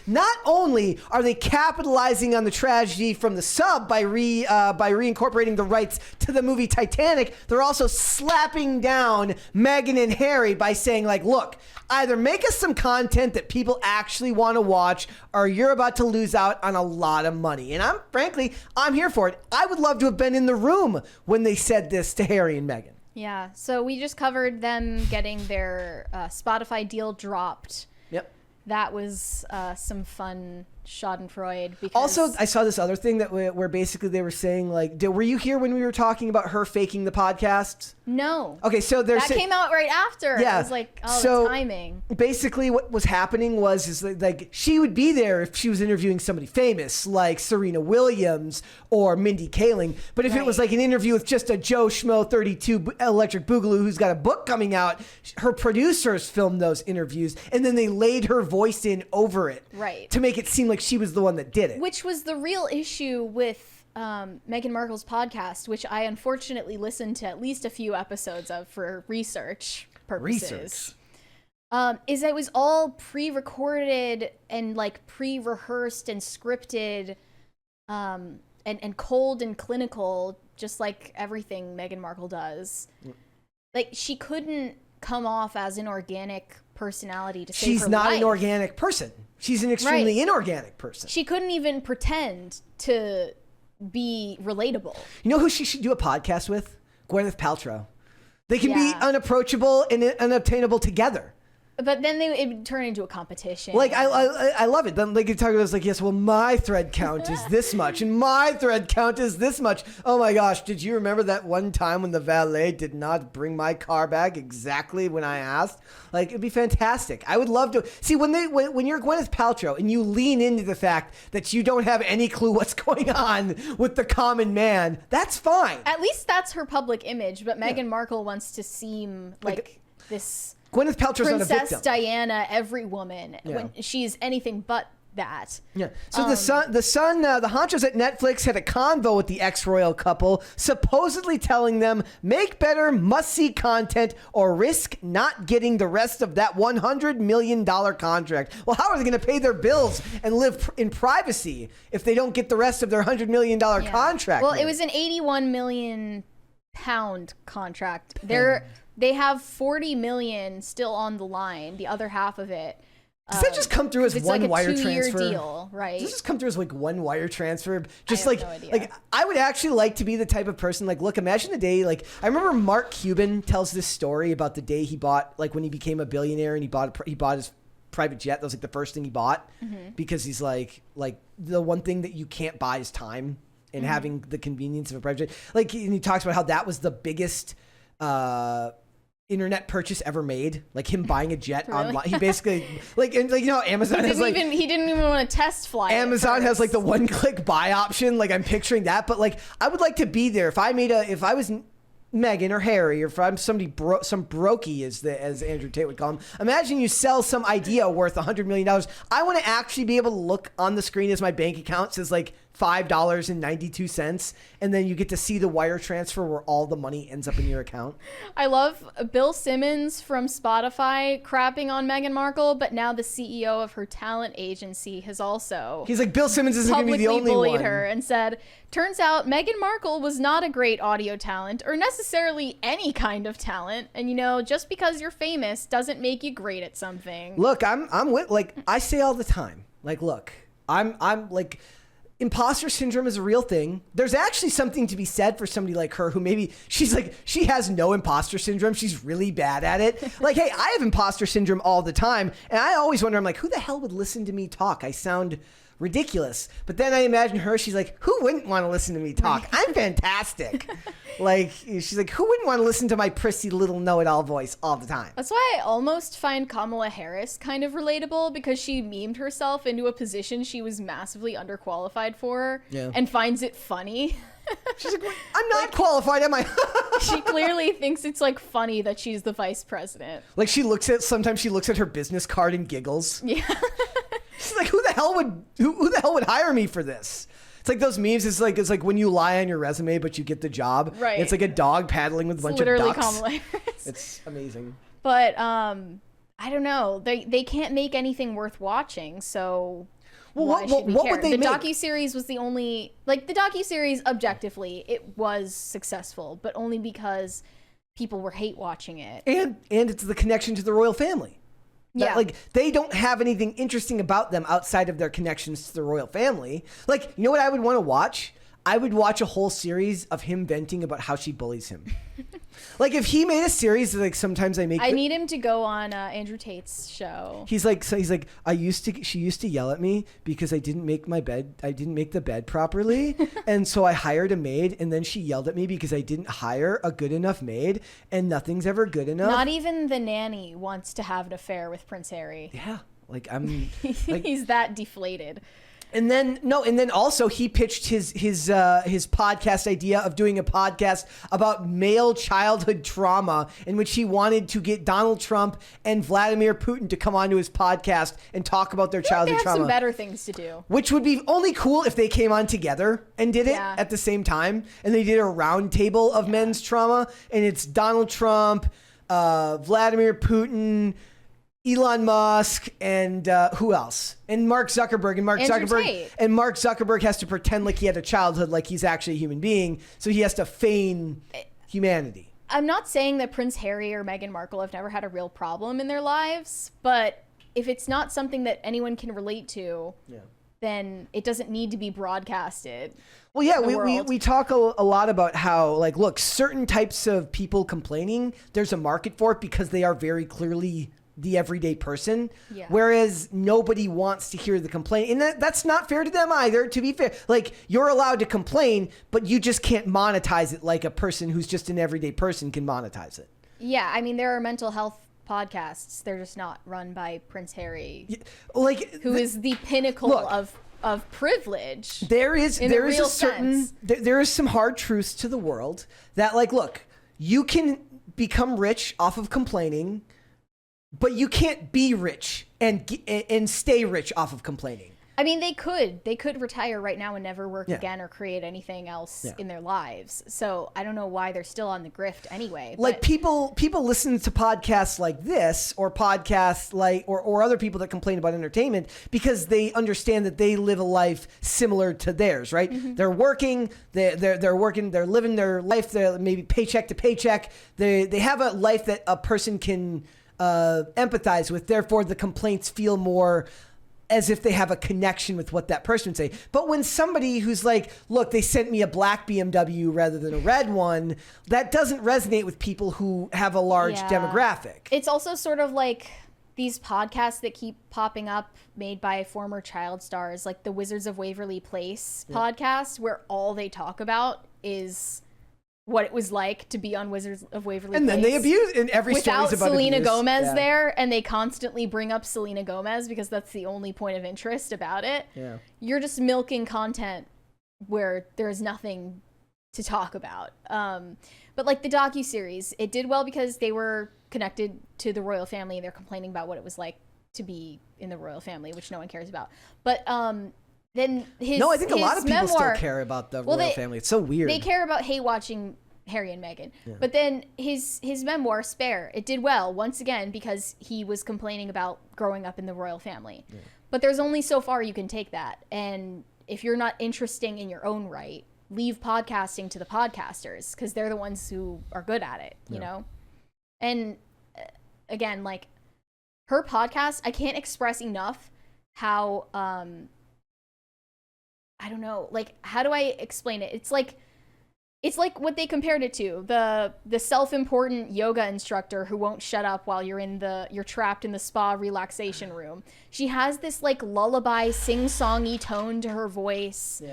not only are they capitalizing on the tragedy from the sub by reincorporating the rights to the movie Titanic, they're also slapping down Meghan and Harry by saying, like, look, either make us some content that people actually want to watch, or you're about to lose out on a lot of money. And I'm here for it. I would love to have been in the room when they said this to Harry and Meghan. Yeah, so we just covered them getting their Spotify deal dropped. Yep. That was some fun schadenfreude. Because also, I saw this other thing that where basically they were saying, like, were you here when we were talking about her faking the podcasts? No. Okay, so that came out right after. Yeah. I was like, the timing. Basically, what was happening was like she would be there if she was interviewing somebody famous, like Serena Williams or Mindy Kaling. But if it was like an interview with just a Joe Schmo 32 Electric Boogaloo who's got a book coming out, her producers filmed those interviews and then they laid her voice in over it, to make it seem like she was the one that did it. Which was the real issue with Meghan Markle's podcast, which I unfortunately listened to at least a few episodes of for research purposes. Is that it was all pre-recorded and like pre-rehearsed and scripted, and cold and clinical, just like everything Meghan Markle does. Like, she couldn't come off as an organic personality to save her life. She's not an organic person. She's an extremely inorganic person. She couldn't even pretend to be relatable. You know who she should do a podcast with? Gwyneth Paltrow. They can be unapproachable and unobtainable together. But then it would turn into a competition. Like, I love it. Then they could talk about it like, yes, well, my thread count is this much, and my thread count is this much. Oh my gosh, did you remember that one time when the valet did not bring my car back exactly when I asked? Like, it'd be fantastic. I would love to see when you're Gwyneth Paltrow and you lean into the fact that you don't have any clue what's going on with the common man. That's fine. At least that's her public image. But Meghan Markle wants to seem like this. Gwyneth Paltrow's not a victim. Princess Diana, every woman, when she's anything but that. Yeah. So the honchos at Netflix had a convo with the ex-royal couple, supposedly telling them, make better must-see content or risk not getting the rest of that $100 million contract. Well, how are they going to pay their bills and live in privacy if they don't get the rest of their $100 million contract? Well, it was an £81 million contract. They have 40 million still on the line, the other half of it. Does that just come through as one like wire a 2-year transfer? Deal, right? Does this just come through as like one wire transfer? Just I have no idea. like I would actually like to be the type of person, like, look, imagine the day, like, I remember Mark Cuban tells this story about the day he bought, like, when he became a billionaire and he bought his private jet. That was like the first thing he bought, because he's like the one thing that you can't buy is time and having the convenience of a private jet. Like, and he talks about how that was the biggest internet purchase ever made, like him buying a jet online. He basically Amazon has like he didn't even want to test fly. Amazon has like the one-click buy option. Like, I'm picturing that, but like I would like to be there if I was Meghan or Harry, or if I'm somebody some brokey as Andrew Tate would call him. Imagine you sell some idea worth $100 million. I want to actually be able to look on the screen as my bank account says like $5.92, and then you get to see the wire transfer where all the money ends up in your account. I love Bill Simmons from Spotify crapping on Meghan Markle, but now the CEO of her talent agency has also He's like, Bill Simmons isn't going to be the only bullied one. her and said, turns out Meghan Markle was not a great audio talent or necessarily any kind of talent, and just because you're famous doesn't make you great at something. Look, I'm with, like, I say all the time, like, look, I'm like, imposter syndrome is a real thing. There's actually something to be said for somebody like her who maybe she has no imposter syndrome. She's really bad at it. Like, hey, I have imposter syndrome all the time. And I always wonder, I'm like, who the hell would listen to me talk? I sound ridiculous. But then I imagine her, she's like, who wouldn't want to listen to me talk? I'm fantastic. Like, she's like, who wouldn't want to listen to my prissy little know-it-all voice all the time? That's why I almost find Kamala Harris kind of relatable, because she memed herself into a position she was massively underqualified for and finds it funny. She's like, I'm not qualified, am I? She clearly thinks it's like funny that she's the vice president. Like, sometimes she looks at her business card and giggles. Yeah. She's like, who the hell would hire me for this? It's like those memes. It's like when you lie on your resume, but you get the job. Right. It's like a dog paddling with a bunch of ducks. Literally Kamala Harris. It's amazing. But I don't know. They can't make anything worth watching, so Well, why should we what care? would they the make? docuseries was the only, like, the docuseries objectively it was successful, but only because people were hate watching it. And it's the connection to the royal family. Yeah. Like, they don't have anything interesting about them outside of their connections to the royal family. Like, you know what I would want to watch? I would watch a whole series of him venting about how she bullies him. Like, if he made a series, like, sometimes I need him to go on Andrew Tate's show. He's like, she used to yell at me because I didn't make the bed properly. And so I hired a maid, and then she yelled at me because I didn't hire a good enough maid, and nothing's ever good enough. Not even the nanny wants to have an affair with Prince Harry. Yeah. Like, I'm like, he's that deflated. And then also he pitched his podcast idea of doing a podcast about male childhood trauma, in which he wanted to get Donald Trump and Vladimir Putin to come onto his podcast and talk about their childhood they have trauma. some better things to do. Which would be only cool if they came on together and did it at the same time, and they did a round table of men's trauma, and it's Donald Trump, Vladimir Putin, Elon Musk, and who else? And Mark Zuckerberg. And Mark Zuckerberg has to pretend like he had a childhood, like he's actually a human being. So he has to feign humanity. I'm not saying that Prince Harry or Meghan Markle have never had a real problem in their lives, but if it's not something that anyone can relate to, then it doesn't need to be broadcasted. Well, yeah, we talk a lot about how, like, look, certain types of people complaining, there's a market for it because they are very clearly the everyday person, whereas nobody wants to hear the complaint, and that's not fair to them either, to be fair. Like, you're allowed to complain, but you just can't monetize it like a person who's just an everyday person can monetize it. Yeah, I mean, there are mental health podcasts, they're just not run by Prince Harry, who is the pinnacle of privilege. There is some hard truths to the world that, like, look, you can become rich off of complaining, but you can't be rich and stay rich off of complaining. I mean, they could retire right now and never work again or create anything else in their lives. So I don't know why they're still on the grift anyway. Like, people listen to podcasts like this, or podcasts like, or other people that complain about entertainment, because they understand that they live a life similar to theirs, right? Mm-hmm. They're working, they're working, they're living their life, they're maybe paycheck to paycheck. They have a life that a person can empathize with. Therefore, the complaints feel more as if they have a connection with what that person would say. But when somebody who's like, look, they sent me a black BMW rather than a red one, that doesn't resonate with people who have a large demographic. It's also sort of like these podcasts that keep popping up made by former child stars, like the Wizards of Waverly Place podcast, where all they talk about is what it was like to be on Wizards of Waverly Place. And then they abuse, and every story's about Selena abuse. Gomez there, and they constantly bring up Selena Gomez because that's the only point of interest about it. Yeah. You're just milking content where there's nothing to talk about. But like the docuseries, it did well because they were connected to the royal family, and they're complaining about what it was like to be in the royal family, which no one cares about. But then I think a lot of people still care about the royal family. It's so weird. They care about hate watching Harry and Meghan. Yeah. But then his memoir, Spare, it did well, once again, because he was complaining about growing up in the royal family. Yeah. But there's only so far you can take that. And if you're not interesting in your own right, leave podcasting to the podcasters, because they're the ones who are good at it, you know? And again, like, her podcast, I can't express enough how, I don't know, like, how do I explain it? It's like what they compared it to, the self-important yoga instructor who won't shut up while you're trapped in the spa relaxation room. She has this like lullaby sing-songy tone to her voice,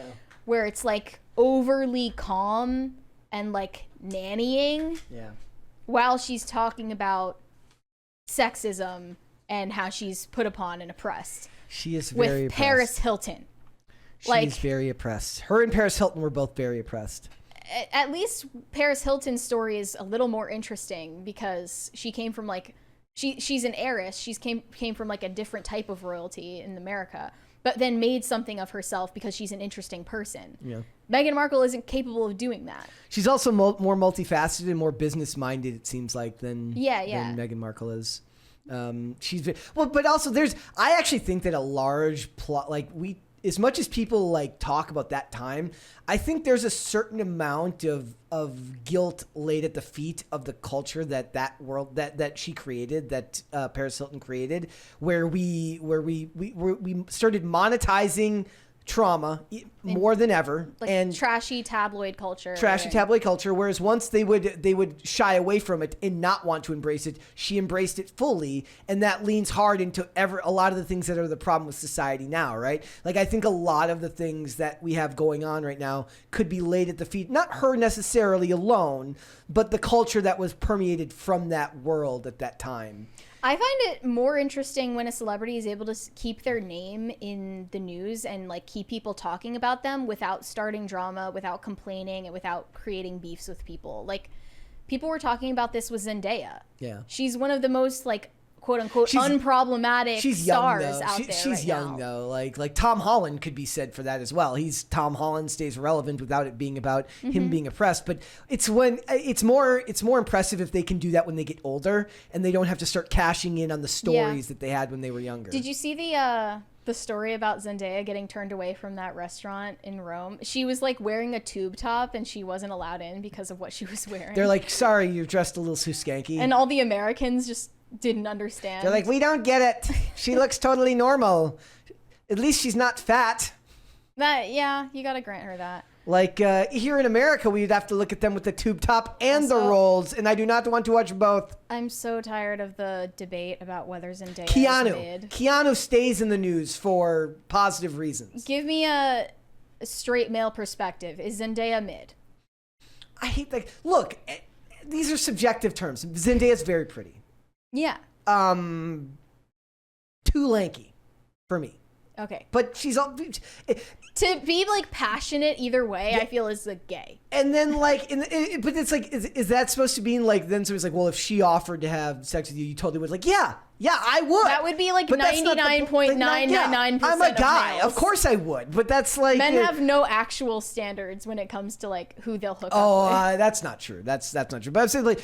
where it's like overly calm and like nannying, while she's talking about sexism and how she's put upon and oppressed. She is very with Paris Hilton. She's very oppressed. Her and Paris Hilton were both very oppressed. At least Paris Hilton's story is a little more interesting because she came from like, she's an heiress. She came from like a different type of royalty in America, but then made something of herself because she's an interesting person. Yeah. Meghan Markle isn't capable of doing that. She's also more multifaceted and more business minded, it seems like, than Meghan Markle is. But also I actually think that a large plot, like as much as people like talk about that time, I think there's a certain amount of guilt laid at the feet of the culture that world that she created, that Paris Hilton created, where we started monetizing trauma more than ever, like and trashy tabloid culture. Whereas once they would shy away from it and not want to embrace it, she embraced it fully, and that leans hard into a lot of the things that are the problem with society now, right? Like I think a lot of the things that we have going on right now could be laid at the feet, not her necessarily alone, but the culture that was permeated from that world at that time. I find it more interesting when a celebrity is able to keep their name in the news and like keep people talking about them without starting drama, without complaining, and without creating beefs with people. Like people were talking about this with Zendaya. Yeah. She's one of the most like quote unquote unproblematic stars out there. She's young though. Like Tom Holland could be said for that as well. Tom Holland stays relevant without it being about him being oppressed. But it's more impressive if they can do that when they get older and they don't have to start cashing in on the stories that they had when they were younger. Did you see the story about Zendaya getting turned away from that restaurant in Rome? She was like wearing a tube top and she wasn't allowed in because of what she was wearing. They're like, sorry, you're dressed a little too skanky. And all the Americans just didn't understand. They're like, we don't get it. She looks totally normal. At least she's not fat. You gotta grant her that. Like here in America, we'd have to look at them with the tube top and the rolls, and I do not want to watch both. I'm so tired of the debate about whether Zendaya is mid. Keanu stays in the news for positive reasons. Give me a straight male perspective. Is Zendaya mid? I hate that. Look, these are subjective terms. Zendaya's very pretty. Yeah. Too lanky for me. Okay. But she's all... To be like passionate either way, I feel is like gay. And then like, but it's like, is that supposed to be like, then somebody's like, well, if she offered to have sex with you, you totally would. Like, yeah, I would. That would be like 99.999%. I'm a guy. Of course I would. But that's like... Men have no actual standards when it comes to like who they'll hook up with. Oh, that's not true. That's not true. But I'm saying like,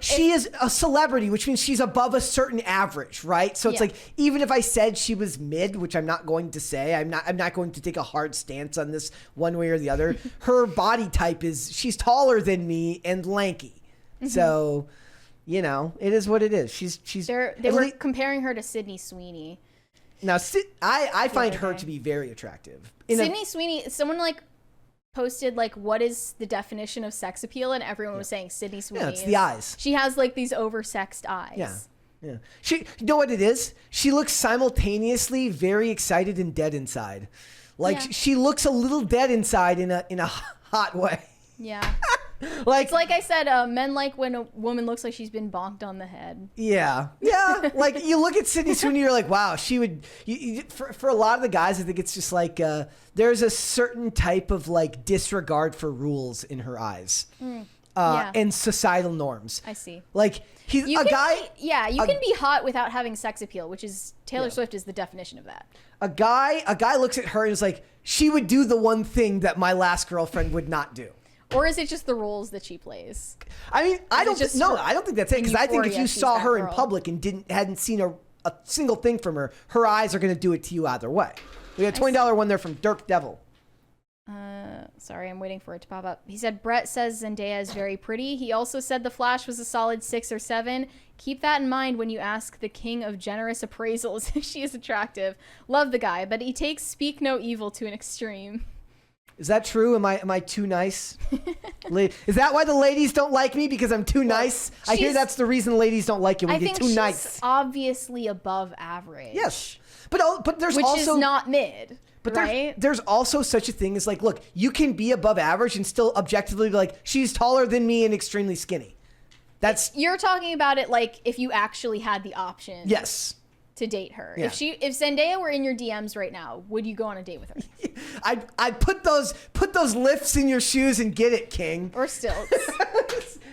she is a celebrity, which means she's above a certain average, right? So it's like, even if I said she was mid, which I'm not going to say, I'm not going to take a hard stance on this one way or the other. Her body type she's taller than me and lanky. So, you know, it is what it is. They were comparing her to Sydney Sweeney. Now, I find her to be very attractive. Sydney Sweeney, someone like posted like, what is the definition of sex appeal? And everyone was saying Sydney Sweeney. Yeah, it's the eyes. She has like these oversexed eyes. Yeah. You know what it is? She looks simultaneously very excited and dead inside. Like she looks a little dead inside in a hot way. Yeah. Like, it's like I said, men like when a woman looks like she's been bonked on the head. Yeah. Like you look at Sydney Sweeney, you're like, wow, she would. For a lot of the guys, I think it's just like there's a certain type of like disregard for rules in her eyes, and societal norms. I see. Like you can be hot without having sex appeal, which is Taylor Swift is the definition of that. A guy looks at her and is like, she would do the one thing that my last girlfriend would not do. Or is it just the roles that she plays? I mean, I don't think that's it. Because I think if you saw her in public and hadn't seen a single thing from her, her eyes are going to do it to you either way. We got a $20 one there from Dirk Devil. Sorry, I'm waiting for it to pop up. He said, Brett says Zendaya is very pretty. He also said The Flash was a solid 6 or 7. Keep that in mind when you ask the king of generous appraisals if she is attractive. Love the guy, but he takes speak no evil to an extreme. Is that true? Am I too nice? Is that why the ladies don't like me? Because I'm too nice? I hear that's the reason ladies don't like you when you're too nice. I think she's obviously above average. Yes. But there's which also... Which is not mid. But right? there's also such a thing as like, look, you can be above average and still objectively be like, she's taller than me and extremely skinny. You're talking about it like if you actually had the option. Yes. To date her. Yeah. If Zendaya were in your DMs right now, would you go on a date with her? I'd put those lifts in your shoes and get it, King. Or stilts.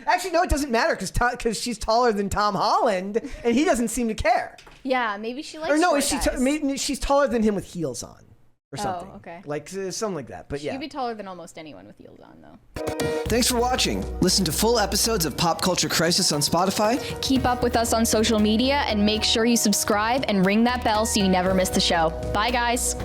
Actually, no, it doesn't matter because she's taller than Tom Holland and he doesn't seem to care. Yeah, maybe she likes. Or no, maybe she's taller than him with heels on. or something. Oh, okay. Like something like that. But yeah. You'd be taller than almost anyone with heels on, though. Thanks for watching. Listen to full episodes of Pop Culture Crisis on Spotify. Keep up with us on social media and make sure you subscribe and ring that bell so you never miss the show. Bye, guys.